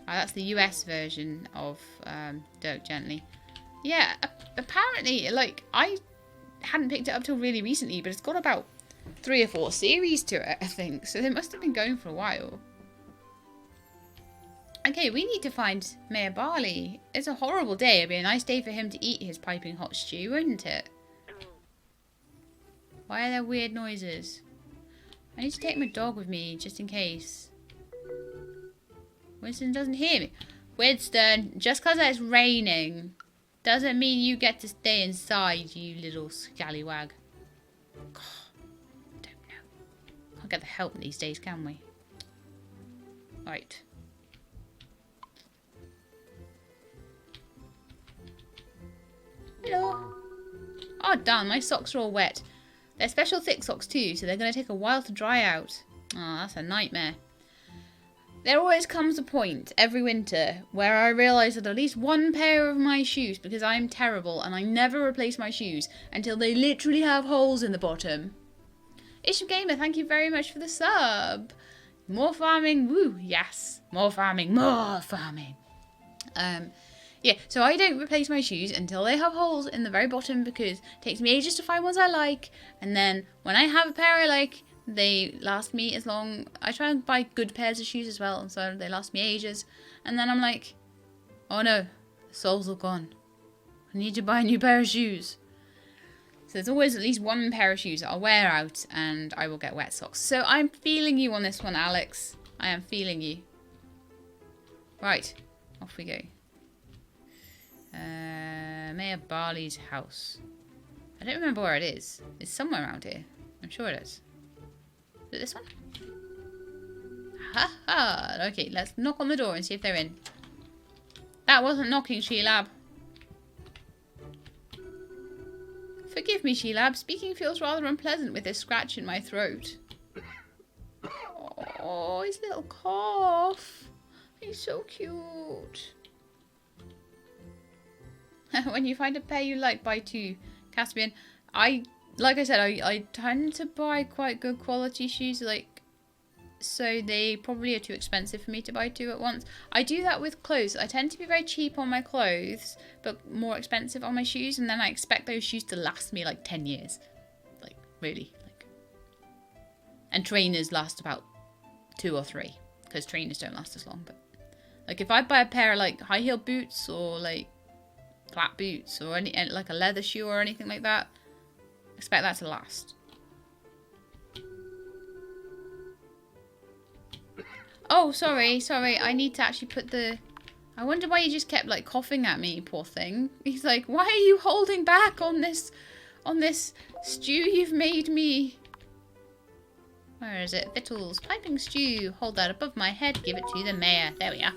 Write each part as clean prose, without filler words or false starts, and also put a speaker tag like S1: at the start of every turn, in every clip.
S1: That's the US version of Dirk Gently. Yeah, apparently, like, I hadn't picked it up till really recently, but it's got about 3 or 4 series to it, I think. So they must have been going for a while. Okay, we need to find Mayor Barley. It's a horrible day. It'd be a nice day for him to eat his piping hot stew, wouldn't it? Why are there weird noises? I need to take my dog with me, just in case. Winston doesn't hear me. Winston, just because it's raining doesn't mean you get to stay inside, you little scallywag. God, I don't know. Can't get the help these days, can we? Right. Hello. Oh, darn, my socks are all wet. They're special thick socks too, so they're going to take a while to dry out. Oh, that's a nightmare. There always comes a point every winter where I realise that at least one pair of my shoes, because I'm terrible and I never replace my shoes until they literally have holes in the bottom. Isham Gamer, thank you very much for the sub. More farming, woo, yes. More farming, more farming. Yeah, so I don't replace my shoes until they have holes in the very bottom because it takes me ages to find ones I like. And then when I have a pair I like, they last me as long. I try and buy good pairs of shoes as well, so they last me ages. And then I'm like, oh no, the soles are gone. I need to buy a new pair of shoes. So there's always at least one pair of shoes that I'll wear out and I will get wet socks. So I'm feeling you on this one, Alex. I am feeling you. Right, off we go. Mayor Barley's house. I don't remember where it is. It's somewhere around here. I'm sure it is. Is it this one? Ha ha! Okay, let's knock on the door and see if they're in. That wasn't knocking, Sheelab. Forgive me, Sheelab. Speaking feels rather unpleasant with this scratch in my throat. Oh, his little cough. He's so cute. When you find a pair you like, buy 2. Caspian, like I said, I tend to buy quite good quality shoes, like, so they probably are too expensive for me to buy 2 at once. I do that with clothes. I tend to be very cheap on my clothes, but more expensive on my shoes, and then I expect those shoes to last me like 10 years. Like, really. Like. And trainers last about 2 or 3, because trainers don't last as long. But like, if I buy a pair of like high heel boots or like flat boots or any like a leather shoe or anything like that, expect that to last. Oh, sorry. I need to actually put the... I wonder why he just kept like coughing at me, poor thing. He's like, why are you holding back on this stew you've made me? Where is it? Victuals, piping stew. Hold that above my head. Give it to the mayor. There we are.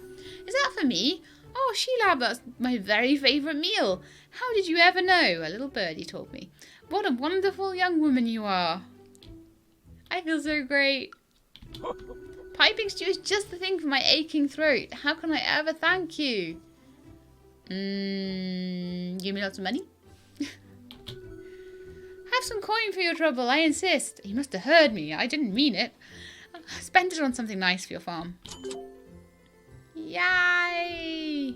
S1: Is that for me? Oh, Sheelab, that's my very favourite meal. How did you ever know? A little birdie told me. What a wonderful young woman you are. I feel so great. Piping stew is just the thing for my aching throat. How can I ever thank you? Give me lots of money. Have some coin for your trouble, I insist. You must have heard me. I didn't mean it. Spend it on something nice for your farm. Yay!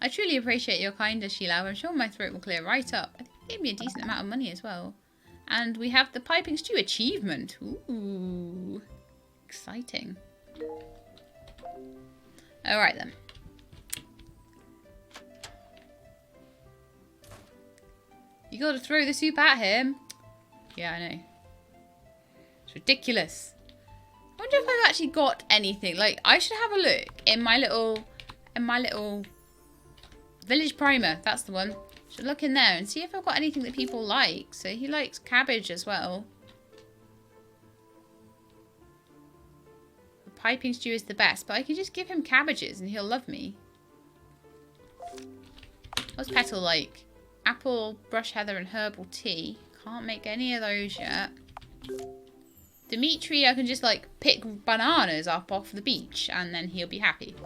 S1: I truly appreciate your kindness, Sheila. I'm sure my throat will clear right up. I think it gave me a decent amount of money as well. And we have the piping stew achievement. Ooh. Exciting. Alright then. You gotta throw the soup at him. Yeah, I know. It's ridiculous. I wonder if I've actually got anything. Like, I should have a look in my little village primer. That's the one. Should look in there and see if I've got anything that people like. So he likes cabbage as well. The piping stew is the best, but I can just give him cabbages and he'll love me. What's Petal like? Apple, brush heather, and herbal tea. Can't make any of those yet. Dimitri, I can just like pick bananas up off the beach and then he'll be happy.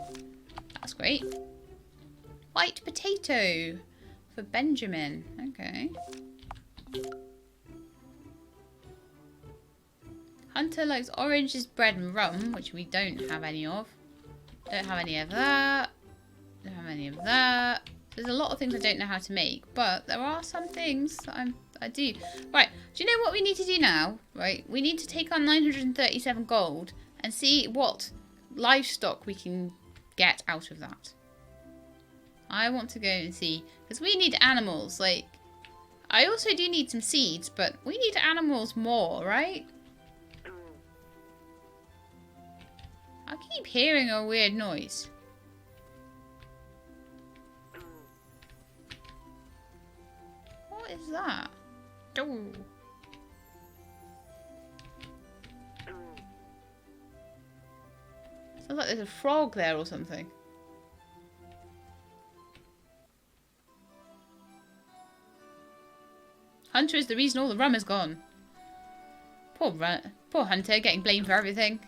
S1: That's great. White potato for Benjamin. Okay. Hunter likes oranges, bread, and rum, which we don't have any of. Don't have any of that. Don't have any of that. There's a lot of things I don't know how to make, but there are some things that I do. Right, do you know what we need to do now? Right, we need to take our 937 gold and see what livestock we can get out of that. I want to go and see, because we need animals. Like, I also do need some seeds, but we need animals more, right? I keep hearing a weird noise. What is that? Oh. Sounds like there's a frog there or something. Hunter is the reason all the rum is gone. Poor Hunter, getting blamed for everything.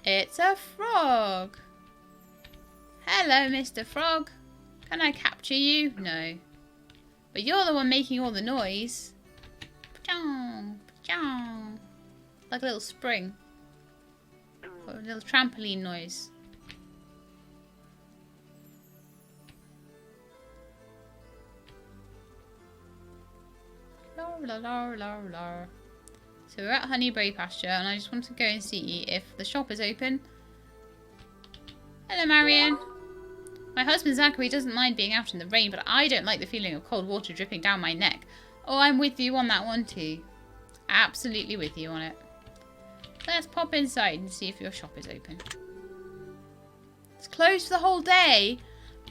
S1: It's a frog. Hello, Mr. Frog. Can I capture you? No. But you're the one making all the noise. Like a little spring. Or a little trampoline noise. La la la la. So we're at Honeyberry Pasture and I just want to go and see if the shop is open. Hello, Marion. My husband Zachary doesn't mind being out in the rain, but I don't like the feeling of cold water dripping down my neck. Oh, I'm with you on that one too. Absolutely with you on it. Let's pop inside and see if your shop is open. It's closed for the whole day?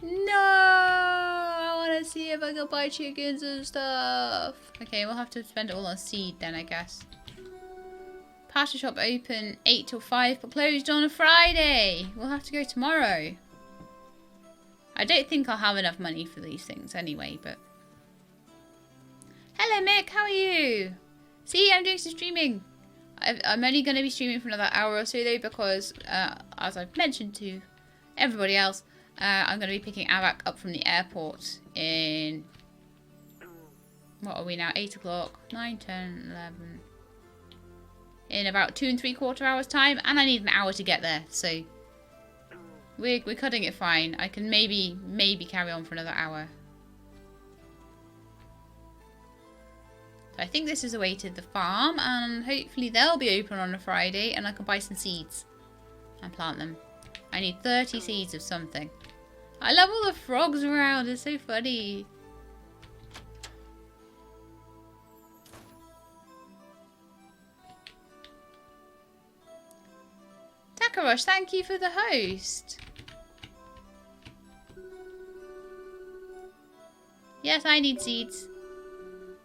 S1: No! I want to see if I can buy chickens and stuff. Okay, we'll have to spend it all on seed then, I guess. Pasture shop open 8 till 5, but closed on a Friday. We'll have to go tomorrow. I don't think I'll have enough money for these things anyway, but... Hello, Mick. How are you? See, I'm doing some streaming. I'm only going to be streaming for another hour or so, though, because, as I've mentioned to everybody else, I'm going to be picking Avak up from the airport in... What are we now? 8 o'clock. 9, 10, 11... In about 2 3/4 hours time, and I need an hour to get there, so... We're cutting it fine. I can maybe carry on for another hour. So I think this is a way to the farm, and hopefully they'll be open on a Friday, and I can buy some seeds and plant them. I need 30 seeds of something. I love all the frogs around. It's so funny. Takarosh, thank you for the host. Yes, I need seeds.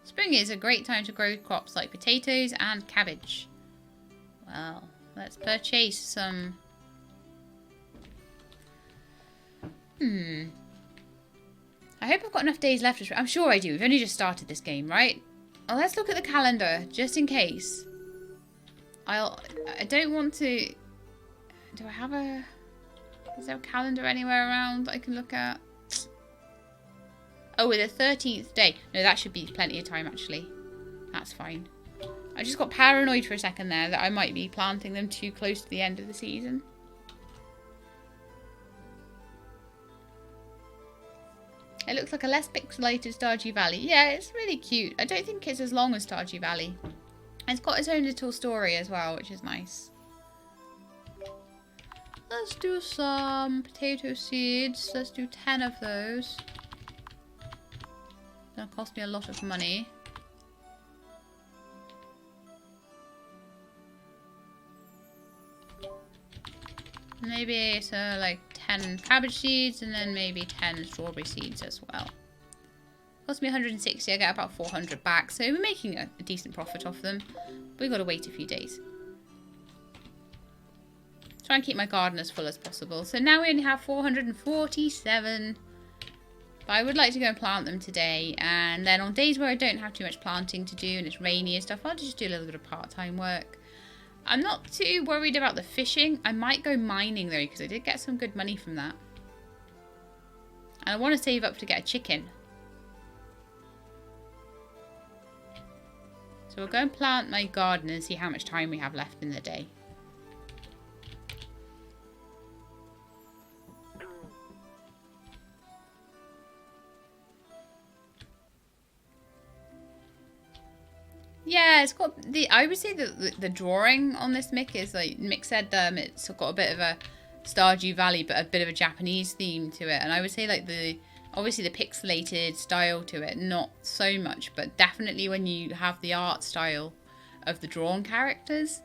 S1: Spring is a great time to grow crops like potatoes and cabbage. Well, let's purchase some... I hope I've got enough days left. I'm sure I do. We've only just started this game, right? Oh, let's look at the calendar, just in case. I don't want to... Do I have a... Is there a calendar anywhere around that I can look at? Oh, we're the 13th day. No, that should be plenty of time, actually. That's fine. I just got paranoid for a second there that I might be planting them too close to the end of the season. It looks like a less pixelated Stardew Valley. Yeah, it's really cute. I don't think it's as long as Stardew Valley. It's got its own little story as well, which is nice. Let's do some potato seeds. Let's do 10 of those. It's going to cost me a lot of money. Maybe so like 10 cabbage seeds and then maybe 10 strawberry seeds as well. Cost me 160, I get about 400 back, so we're making a decent profit off them. But we've got to wait a few days. Try and keep my garden as full as possible. So now we only have 447. But I would like to go and plant them today. And then on days where I don't have too much planting to do and it's rainy and stuff, I'll just do a little bit of part-time work. I'm not too worried about the fishing. I might go mining though, because I did get some good money from that. And I want to save up to get a chicken. So we'll go and plant my garden and see how much time we have left in the day. Yeah, it's got the. I would say that the drawing on this Mick is like Mick said. It's got a bit of a Stardew Valley, but a bit of a Japanese theme to it. And I would say like obviously the pixelated style to it, not so much, but definitely when you have the art style of the drawn characters,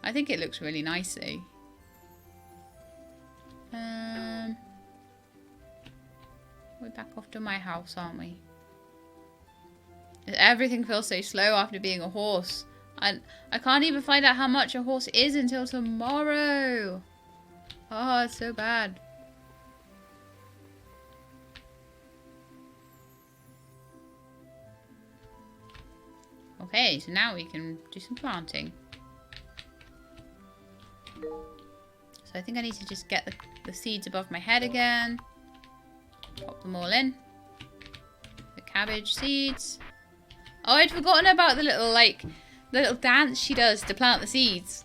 S1: I think it looks really nicely. We're back off to my house, aren't we? Everything feels so slow after being a horse. And I can't even find out how much a horse is until tomorrow. Oh, it's so bad. Okay, so now we can do some planting. So I think I need to just get the seeds above my head again. Pop them all in. The cabbage seeds. Oh, I'd forgotten about the little dance she does to plant the seeds.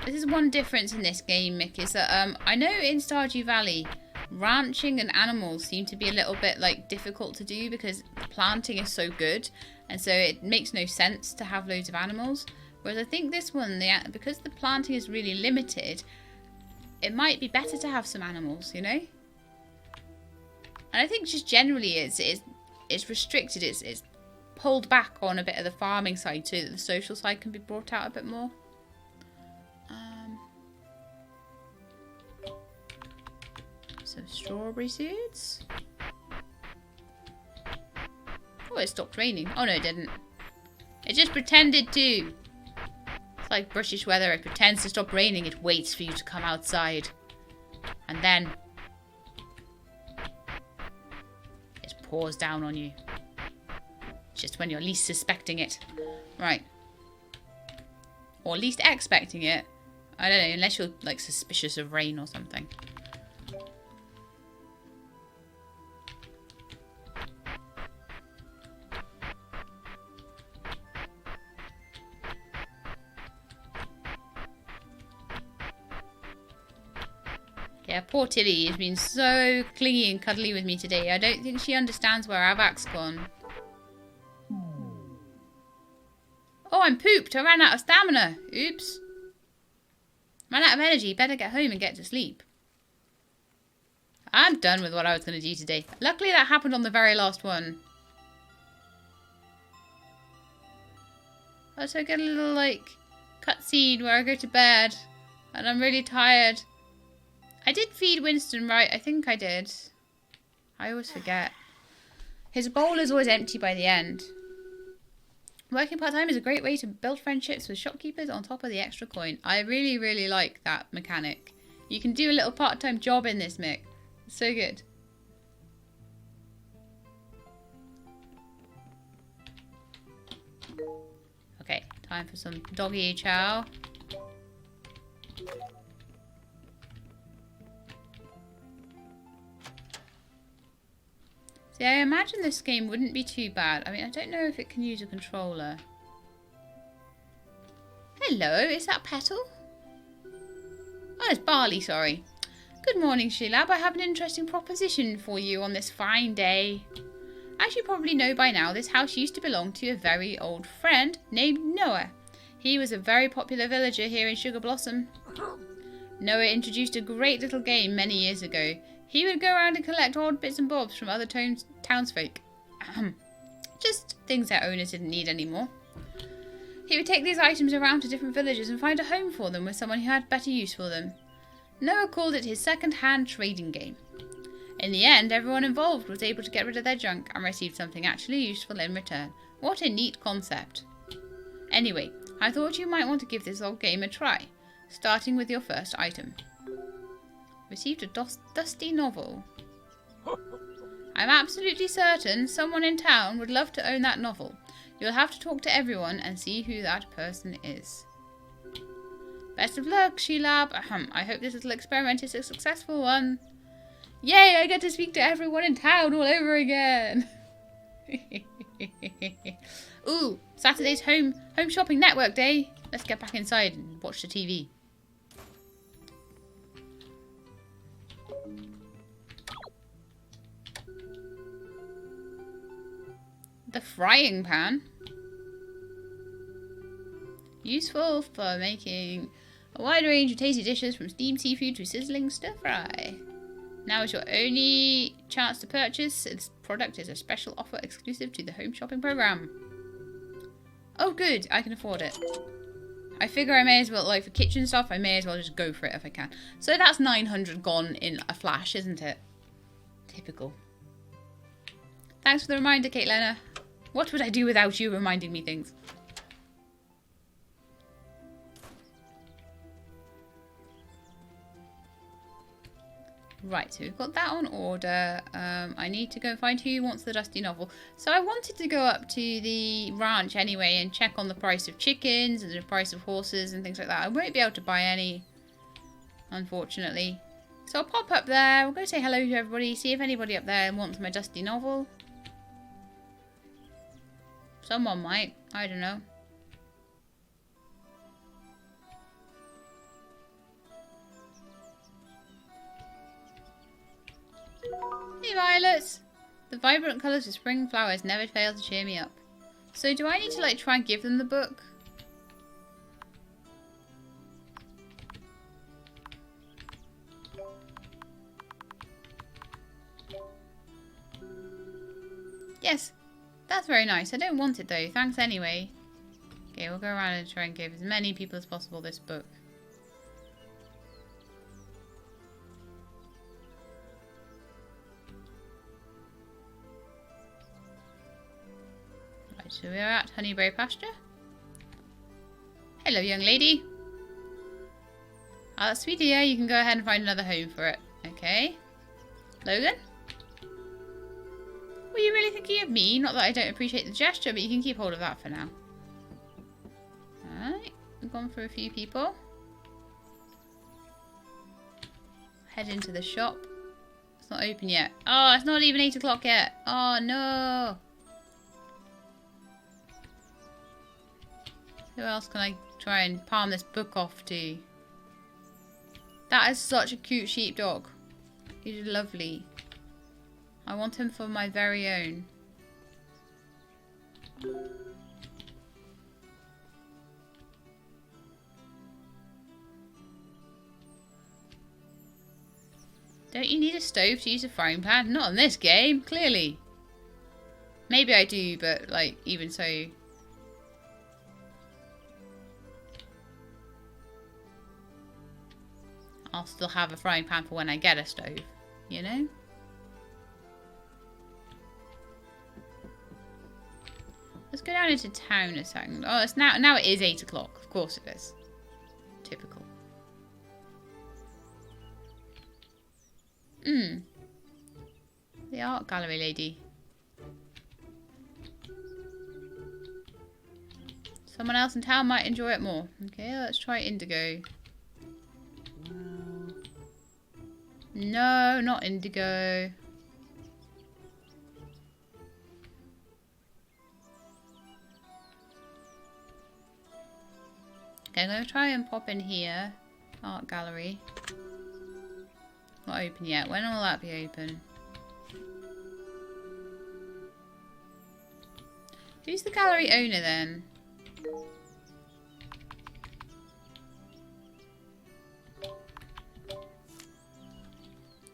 S1: This is one difference in this game, Mick, is that I know in Stardew Valley, ranching and animals seem to be a little bit like difficult to do because planting is so good, and so it makes no sense to have loads of animals. Whereas I think this one, because the planting is really limited, it might be better to have some animals, you know? And I think just generally it's restricted, it's pulled back on a bit of the farming side so that the social side can be brought out a bit more. Some strawberry seeds. Oh, it stopped raining. Oh no, it didn't. It just pretended to. It's like British weather. It pretends to stop raining. It waits for you to come outside. And then it pours down on you. Just when you're least suspecting it. Right. Or least expecting it. I don't know, unless you're like suspicious of rain or something. Yeah, poor Tilly has been so clingy and cuddly with me today. I don't think she understands where Avak's gone. Oh, I'm pooped. I ran out of stamina. Oops. Ran out of energy. Better get home and get to sleep. I'm done with what I was going to do today. Luckily that happened on the very last one. Also get a little like cutscene where I go to bed and I'm really tired. I did feed Winston, right? I think I did. I always forget. His bowl is always empty by the end. Working part-time is a great way to build friendships with shopkeepers on top of the extra coin. I really, really like that mechanic. You can do a little part-time job in this, Mick. It's so good. Okay, time for some doggy chow. See, I imagine this game wouldn't be too bad. I mean, I don't know if it can use a controller. Hello, is that Petal? Oh, it's Barley, sorry. Good morning, Sheilab. I have an interesting proposition for you on this fine day. As you probably know by now, this house used to belong to a very old friend named Noah. He was a very popular villager here in Sugar Blossom. Noah introduced a great little game many years ago. He would go around and collect odd bits and bobs from other townsfolk. Just things their owners didn't need anymore. He would take these items around to different villages and find a home for them with someone who had better use for them. Noah called it his second-hand trading game. In the end, everyone involved was able to get rid of their junk and received something actually useful in return. What a neat concept. Anyway, I thought you might want to give this old game a try, starting with your first item. Received a dusty novel. I'm absolutely certain someone in town would love to own that novel. You'll have to talk to everyone and see who that person is. Best of luck, Sheilab. I hope this little experiment is a successful one. Yay, I get to speak to everyone in town all over again. Ooh, Saturday's home shopping network day. Let's get back inside and watch the TV. The frying pan. Useful for making a wide range of tasty dishes from steamed seafood to sizzling stir fry. Now is your only chance to purchase. This product is a special offer exclusive to the home shopping program. Oh good, I can afford it. I figure I may as well, like for kitchen stuff, I may as well just go for it if I can. So that's 900 gone in a flash, isn't it? Typical. Thanks for the reminder, Caitlina. What would I do without you reminding me things? Right, so we've got that on order. I need to go and find who wants the dusty novel. So I wanted to go up to the ranch anyway and check on the price of chickens and the price of horses and things like that. I won't be able to buy any, unfortunately. So I'll pop up there. We'll go say hello to everybody, see if anybody up there wants my dusty novel. Someone might. I don't know. Hey violets! The vibrant colours of spring flowers never fail to cheer me up. So do I need to like try and give them the book? Yes, that's very nice. I don't want it though. Thanks anyway. Okay, we'll go around and try and give as many people as possible this book. Right, so we're at Honeyberry Pasture. Hello, young lady. Ah, sweet dear, you can go ahead and find another home for it. Okay. Logan? Were you really thinking of me? Not that I don't appreciate the gesture, but you can keep hold of that for now. Alright, we've gone through a few people. Head into the shop. It's not open yet. Oh, it's not even 8 o'clock yet. Oh, no. Who else can I try and palm this book off to? That is such a cute sheepdog. He's lovely. I want him for my very own. Don't you need a stove to use a frying pan? Not in this game, clearly. Maybe I do, but like, even so. I'll still have a frying pan for when I get a stove, you know? Let's go down into town a second. Oh, it's now it is 8 o'clock. Of course it is. Typical. The art gallery lady. Someone else in town might enjoy it more. Okay, let's try indigo. No, not indigo. Okay, I'm going to try and pop in here. Art gallery. Not open yet. When will that be open? Who's the gallery owner then?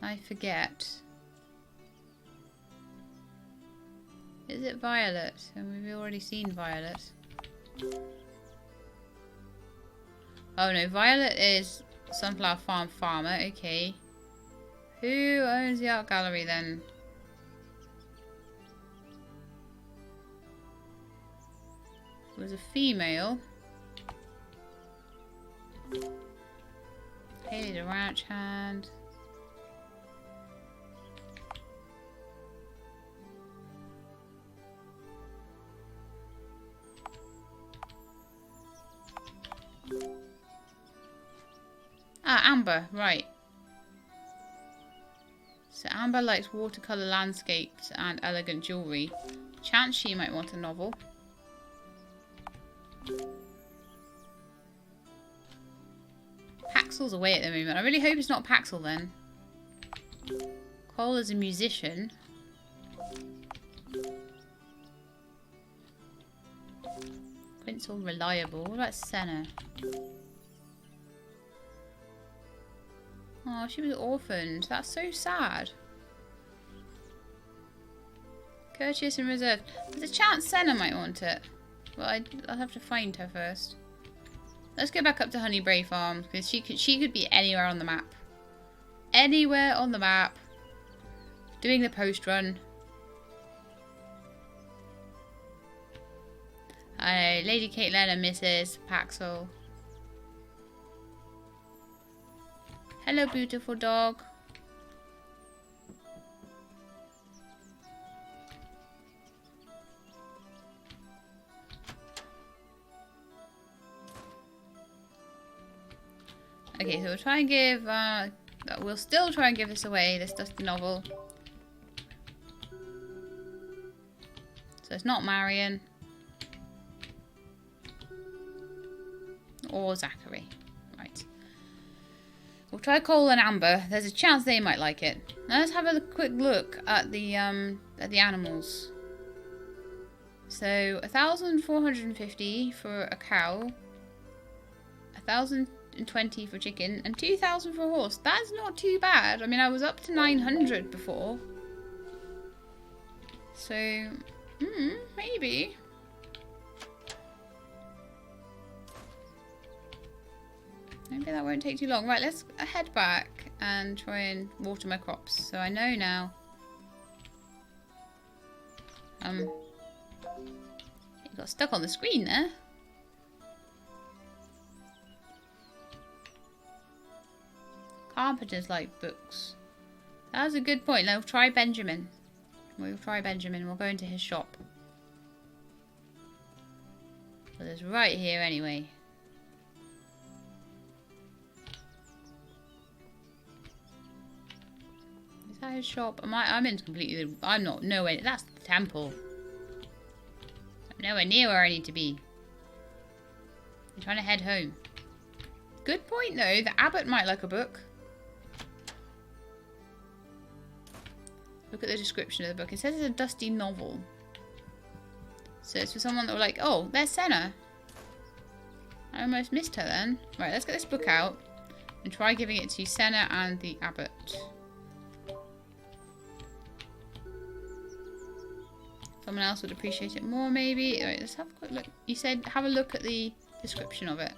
S1: I forget. Is it Violet? And we've already seen Violet. Oh no, Violet is Sunflower Farm farmer. Okay. Who owns the art gallery then? It was a female. Haley the ranch hand. Ah, Amber, right. So Amber likes watercolour landscapes and elegant jewellery. Chance she might want a novel. Paxel's away at the moment. I really hope it's not Paxel then. Cole is a musician. Quint's all reliable. What about Senna? Oh, she was orphaned. That's so sad. Courteous and reserved. There's a chance Senna might want it. Well, I'll have to find her first. Let's go back up to Honeybrae Farm, because she could be anywhere on the map. Anywhere on the map. Doing the post run. Hi, Lady Caitlin and Mrs. Paxel. Hello, beautiful dog. Okay, so we'll try and give, we'll still try and give this away, this dusty novel. So it's not Marion. Or Zachary. Right. We'll try Cole and Amber. There's a chance they might like it. Now let's have a quick look at the animals. So 1,450 for a cow. 1,020 for chicken. And 2,000 for a horse. That's not too bad. I mean, I was up to 900 before. So, maybe. Maybe that won't take too long. Right, let's head back and try and water my crops. So I know now. It got stuck on the screen there. Carpenters like books. That was a good point. Now try Benjamin. We'll try Benjamin. We'll go into his shop. So it's right here anyway. Is that his shop? I'm in completely. I'm not nowhere. That's the temple. I'm nowhere near where I need to be. I'm trying to head home. Good point though. The abbot might like a book. Look at the description of the book. It says it's a dusty novel. So it's for someone that were like, oh, there's Senna. I almost missed her then. Right, let's get this book out and try giving it to Senna and the abbot. Someone else would appreciate it more, maybe. Alright, let's have a quick look. You said have a look at the description of it.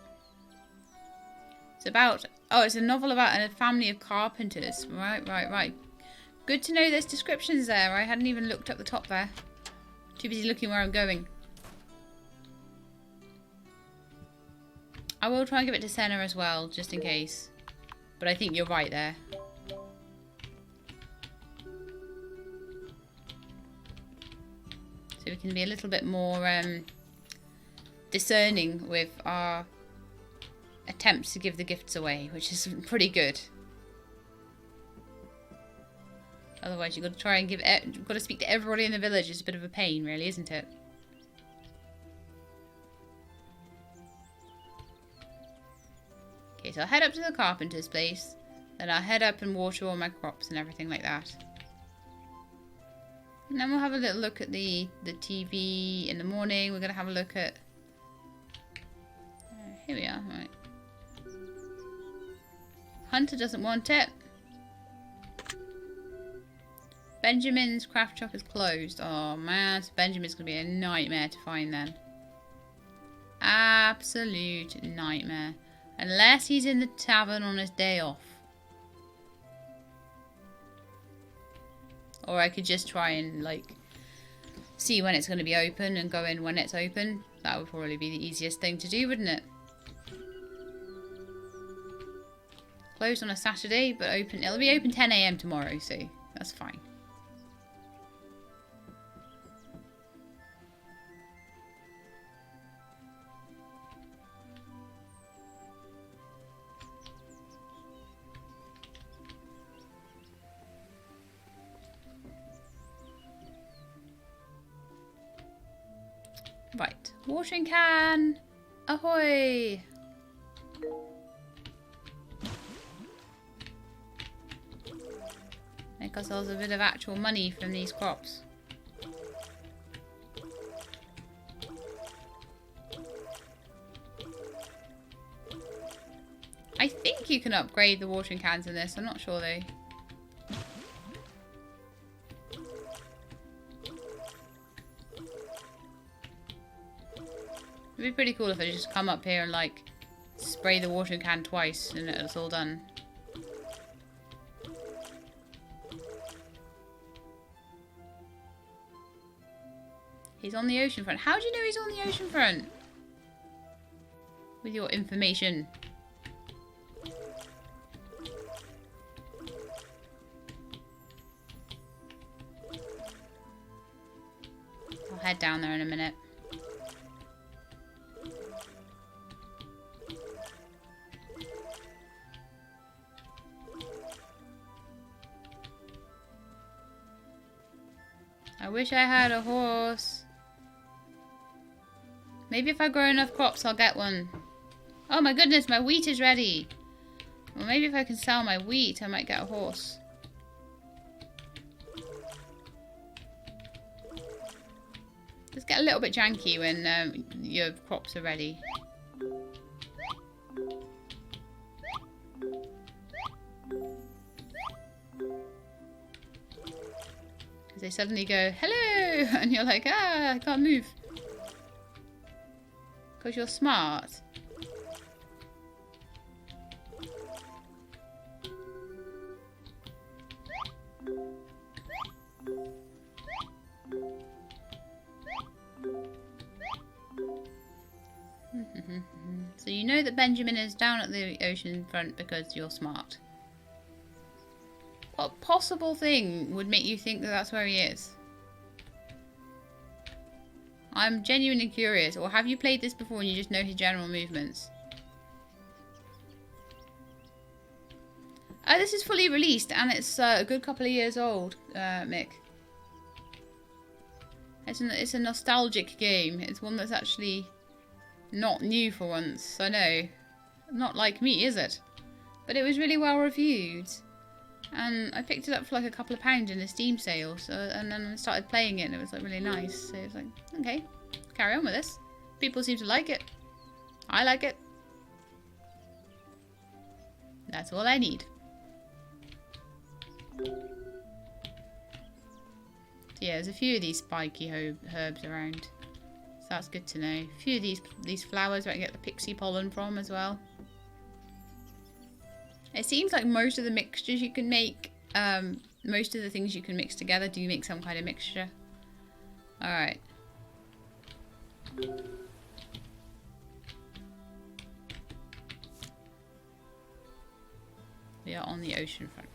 S1: It's about... oh, it's a novel about a family of carpenters. Right. Good to know there's descriptions there. I hadn't even looked up the top there. Too busy looking where I'm going. I will try and give it to Senna as well, just in case. But I think you're right there. So we can be a little bit more discerning with our attempts to give the gifts away, which is pretty good. Otherwise, you've got to try and you've got to speak to everybody in the village. It's a bit of a pain, really, isn't it? Okay, so I'll head up to the carpenter's place. Then I'll head up and water all my crops and everything like that. And then we'll have a little look at the TV in the morning. We're going to have a look at... here we are, right. Hunter doesn't want it. Benjamin's craft shop is closed. Oh man, so Benjamin's going to be a nightmare to find then. Absolute nightmare. Unless he's in the tavern on his day off. Or I could just try and like see when it's going to be open and go in when it's open. That would probably be the easiest thing to do, wouldn't it? Closed on a Saturday, but open. It'll be open 10 AM tomorrow, so that's fine. Right, watering can, ahoy! Make ourselves a bit of actual money from these crops. I think you can upgrade the watering cans in this. I'm not sure though. It'd be pretty cool if I just come up here and like spray the watering can twice and it's all done. He's on the ocean front. How do you know he's on the ocean front? With your information. I'll head down there in a minute. I wish I had a horse. Maybe if I grow enough crops, I'll get one. Oh my goodness, my wheat is ready. Well, maybe if I can sell my wheat, I might get a horse. Just get a little bit janky when your crops are ready. Because they suddenly go, hello! And you're like, ah, I can't move. Because you're smart. So you know that Benjamin is down at the ocean front because you're smart. What possible thing would make you think that that's where he is? I'm genuinely curious. Or have you played this before and you just know his general movements? This is fully released and it's a good couple of years old, Mick. It's a nostalgic game. It's one that's actually not new for once. I know. Not like me, is it? But it was really well reviewed. And I picked it up for like a couple of pounds in a Steam sale. So, and then I started playing it and it was like really nice. So it's like, okay, carry on with this. People seem to like it. I like it. That's all I need. So yeah, there's a few of these spiky herbs around. So that's good to know. A few of these flowers where I can get the pixie pollen from as well. It seems like most of the mixtures you can make, most of the things you can mix together do make some kind of mixture. Alright. We are on the ocean front.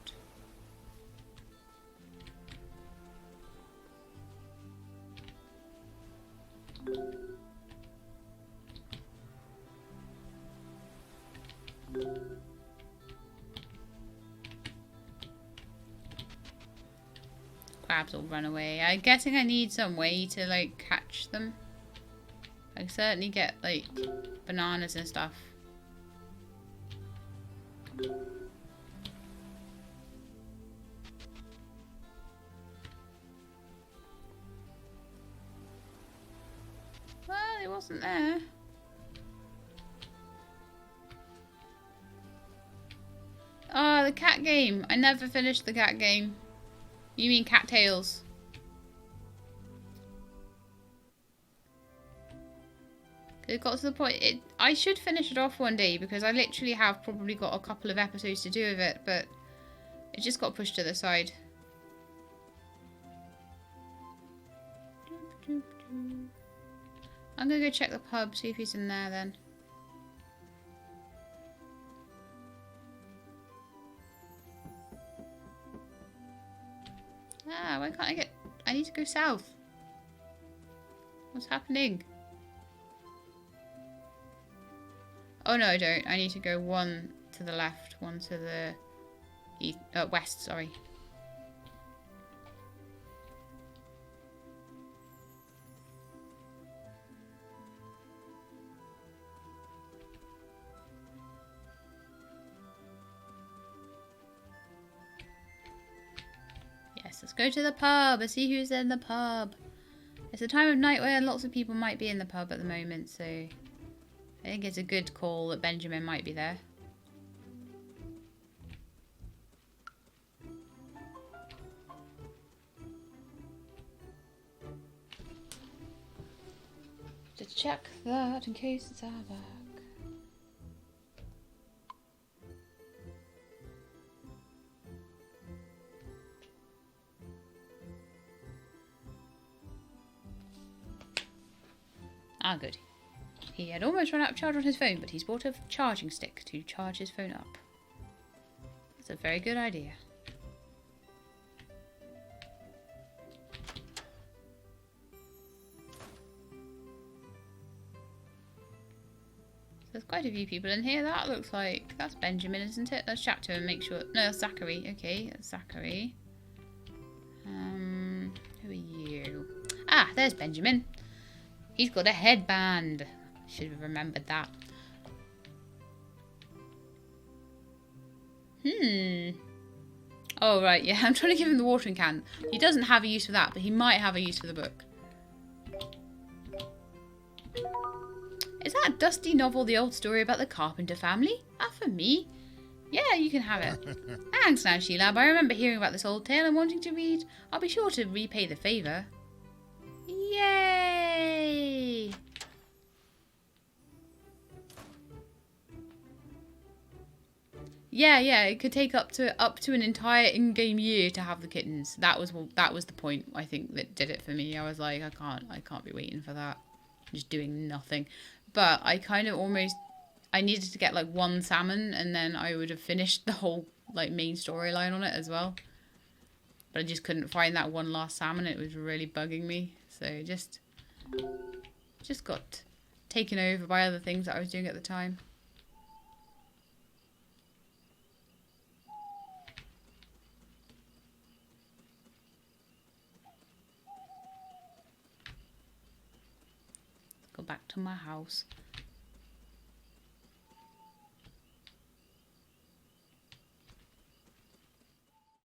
S1: Crabs will run away. I'm guessing I need some way to like catch them. I can certainly get like bananas and stuff. Well, it wasn't there. Oh, the cat game. I never finished the cat game. You mean cattails? It got to the point. I should finish it off one day because I literally have probably got a couple of episodes to do with it, but it just got pushed to the side. I'm gonna go check the pub, see if he's in there then. Ah, why can't I get... I need to go south. What's happening? Oh no, I don't. I need to go one to the left, one to the east, west, sorry. Let's go to the pub and see who's in the pub. It's a time of night where lots of people might be in the pub at the moment, so I think it's a good call that Benjamin might be there. check that in case it's our back. Ah, good. He had almost run out of charge on his phone, but he's bought a charging stick to charge his phone up. That's a very good idea. There's quite a few people in here. That looks like... That's Benjamin, isn't it? Let's chat to him and make sure... No, that's Zachary. Okay, that's Zachary. Who are you? Ah, there's Benjamin. He's got a headband. Should have remembered that. Oh, right, yeah. I'm trying to give him the watering can. He doesn't have a use for that, but he might have a use for the book. Is that dusty novel the old story about the Carpenter family? Ah, for me? Yeah, you can have it. Thanks, now, Sheelab. I remember hearing about this old tale and wanting to read. I'll be sure to repay the favour. Yay! Yeah, it could take up to an entire in-game year to have the kittens. That was the point, I think, that did it for me. I was like, I can't be waiting for that. Just doing nothing. But I kind of almost, I needed to get like one salmon and then I would have finished the whole like main storyline on it as well. But I just couldn't find that one last salmon. It was really bugging me. So just got taken over by other things that I was doing at the time. Go back to my house.